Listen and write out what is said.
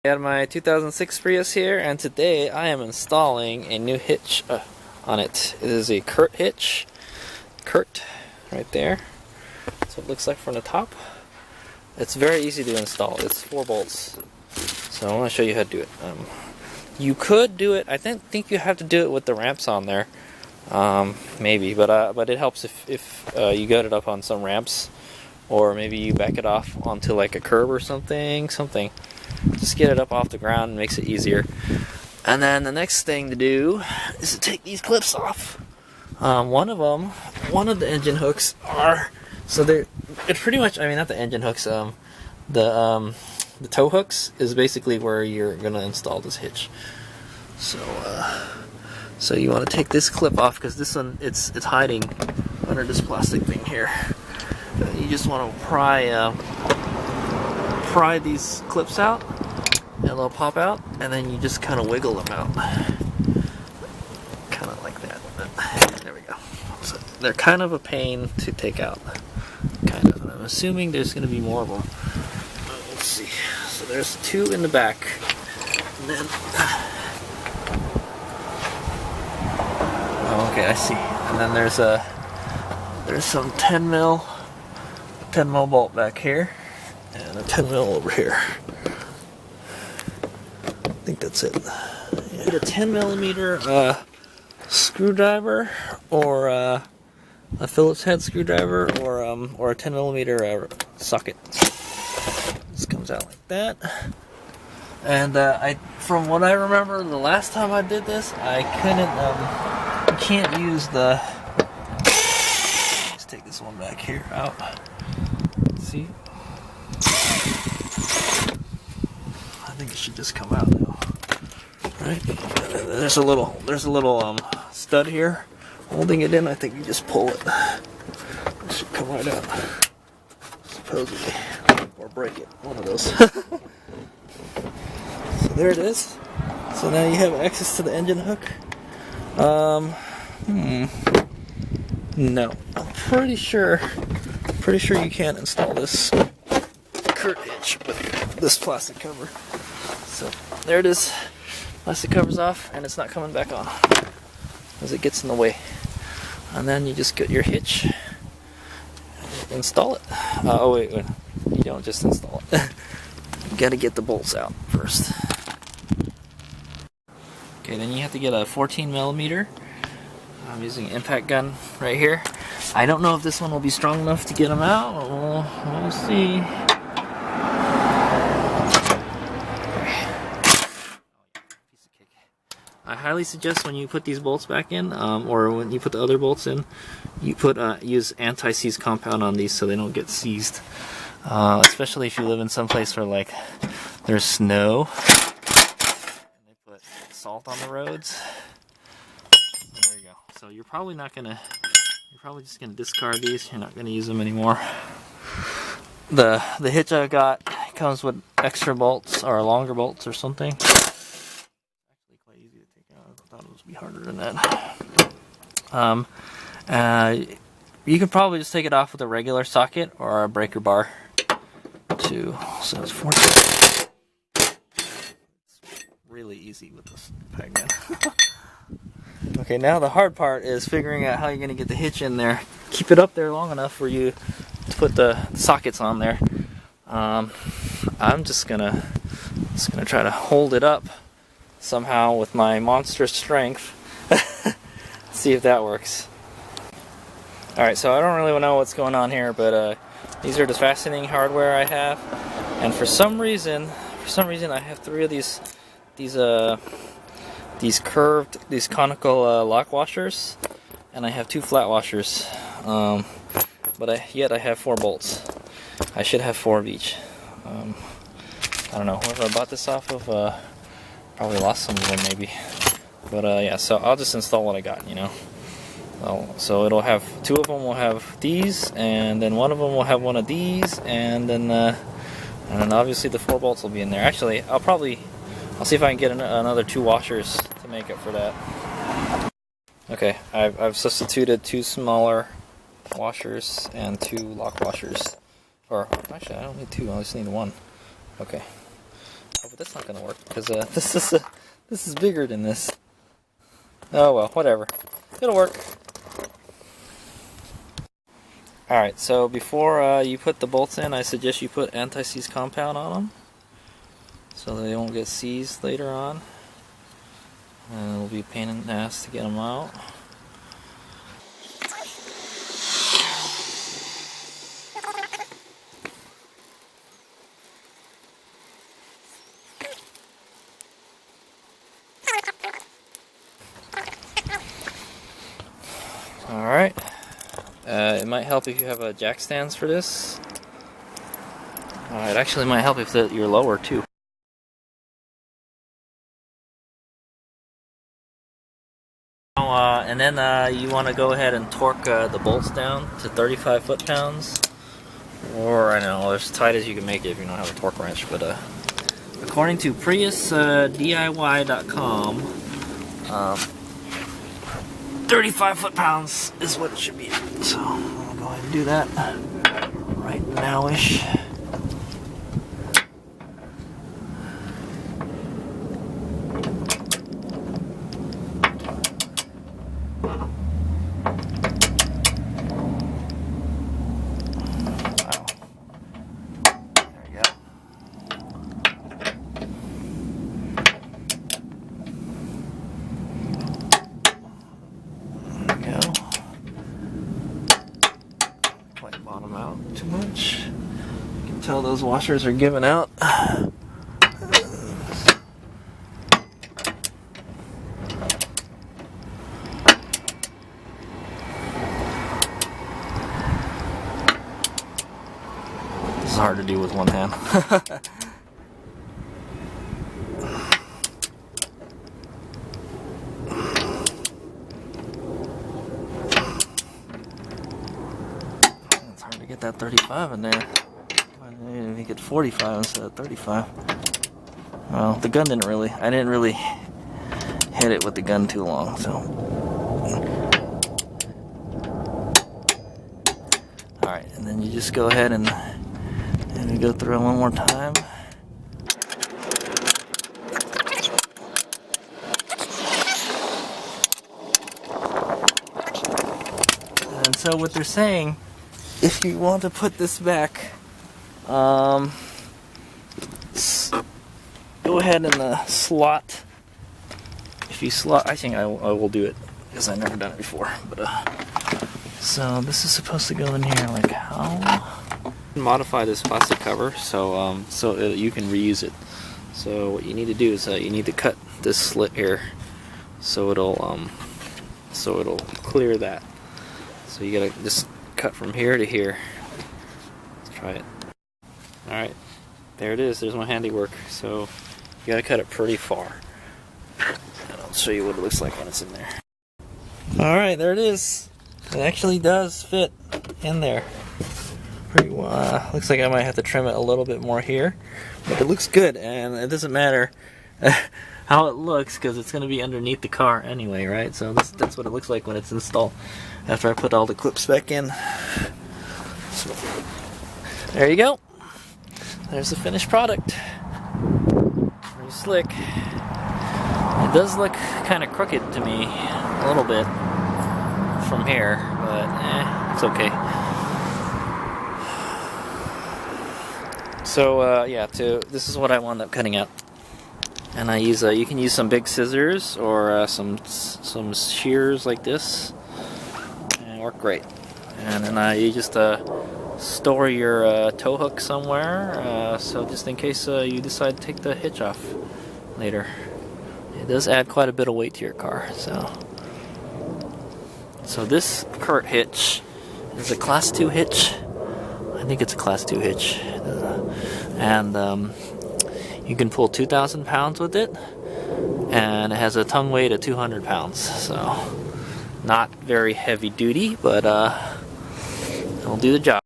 I got my 2006 Prius here, and today I am installing a new hitch on it. It is a Curt hitch. Curt, right there. That's what it looks like from the top. It's very easy to install. It's 4 bolts. So I want to show you how to do it. You could do it. I think you have to do it with the ramps on there. Maybe, but it helps if you get it up on some ramps, or maybe you back it off onto like a curb or something. Just get it up off the ground, makes it easier. And then the next thing to do is to take these clips off. One of the engine hooks are, so it's pretty much, I mean, not the engine hooks, the tow hooks is basically where you're gonna install this hitch. So you want to take this clip off, because this one, it's hiding under this plastic thing here. You just want to pry these clips out, and they'll pop out, and then you just kind of wiggle them out, kind of like that. There we go. So they're kind of a pain to take out, kind of. I'm assuming there's going to be more of them. Let's see. So there's 2 in the back, and then okay, I see. And then there's some 10 mil bolt back here, and a 10 mil over here. I think that's it. Yeah. Get a 10 millimeter screwdriver, or a Phillips head screwdriver, or a 10 millimeter socket. This comes out like that. And from what I remember, the last time I did this, I couldn't. You can't use the. Let's take this one back here out. See? I think it should just come out now. Right? There's a little stud here holding it in. I think you just pull it. It should come right out. Supposedly. Or break it. One of those. So there it is. So now you have access to the engine hook. No. I'm pretty sure you can't install this Curt hitch with this plastic cover. So there it is. Plastic cover's off, and it's not coming back on as it gets in the way. And then you just get your hitch, install it. Oh wait, you don't just install it. You gotta get the bolts out first. Okay, then you have to get a 14 millimeter. I'm using an impact gun right here. I don't know if this one will be strong enough to get them out. We'll see. I highly suggest when you put these bolts back in, or when you put the other bolts in, you use anti-seize compound on these so they don't get seized. Especially if you live in some place where like there's snow and they put salt on the roads. So there you go. So you're probably just gonna discard these. You're not gonna use them anymore. The hitch I got comes with extra bolts, or longer bolts or something. Actually quite easy to take out. I thought it would be harder than that. You can probably just take it off with a regular socket or a breaker bar too. So it's 14. It's really easy with this impact gun. Okay, now the hard part is figuring out how you're going to get the hitch in there. Keep it up there long enough for you to put the sockets on there. I'm just gonna try to hold it up somehow with my monstrous strength. See if that works. Alright, so I don't really know what's going on here, but these are the fastening hardware I have, and for some reason I have 3 of these conical lock washers, and I have 2 flat washers, but yet I have 4 bolts. I should have 4 of each. I don't know, whoever I bought this off of probably lost some of them maybe, but yeah, so I'll just install what I got, you know. So it'll have 2 of them will have these, and then one of them will have one of these, and then obviously the 4 bolts will be in there. Actually, I'll see if I can get another 2 washers to make up for that. Okay, I've substituted 2 smaller washers and 2 lock washers. Or actually, I don't need 2. I just need 1. Okay. Oh, but that's not gonna work because this is bigger than this. Oh well, whatever. It'll work. Alright, so before you put the bolts in, I suggest you put anti-seize compound on them so they won't get seized later on. And it'll be a pain in the ass to get them out. Alright. It might help if you have a jack stands for this. It actually might help if you're lower too. And then you want to go ahead and torque the bolts down to 35 foot-pounds. Or, I don't know, as tight as you can make it if you don't have a torque wrench. But according to PriusDIY.com, 35 foot-pounds is what it should be. So I'll go ahead and do that right now-ish. Bottom out too much. You can tell those washers are giving out. This is hard to do with one hand. Get that 35 in there. I didn't even get 45 instead of 35. Well, the gun didn't really. I didn't really hit it with the gun too long, so. Alright, and then you just go ahead and we go through it one more time. And so what they're saying, if you want to put this back, go ahead and slot. If you slot, I think I will do it because I've never done it before. But so this is supposed to go in here like how? Modify this plastic cover so you can reuse it. So what you need to do is you need to cut this slit here so it'll clear that. So you gotta just cut from here to here. Let's try it. Alright, there it is. There's my handiwork. So you gotta cut it pretty far. And I'll show you what it looks like when it's in there. Alright, there it is. It actually does fit in there. Pretty well. Looks like I might have to trim it a little bit more here. But it looks good, and it doesn't matter how it looks because it's going to be underneath the car anyway, right? So that's what it looks like when it's installed after I put all the clips back in. So, there you go. There's the finished product. Pretty slick. It does look kind of crooked to me a little bit from here, but it's okay. So yeah, this is what I wound up cutting out. And I use you can use some big scissors or some shears like this, and work great. And then you just store your tow hook somewhere, so just in case you decide to take the hitch off later. It does add quite a bit of weight to your car. So this Curt hitch is a Class II hitch. I think it's a Class II hitch, and you can pull 2,000 pounds with it, and it has a tongue weight of 200 pounds, so not very heavy duty, but it'll do the job.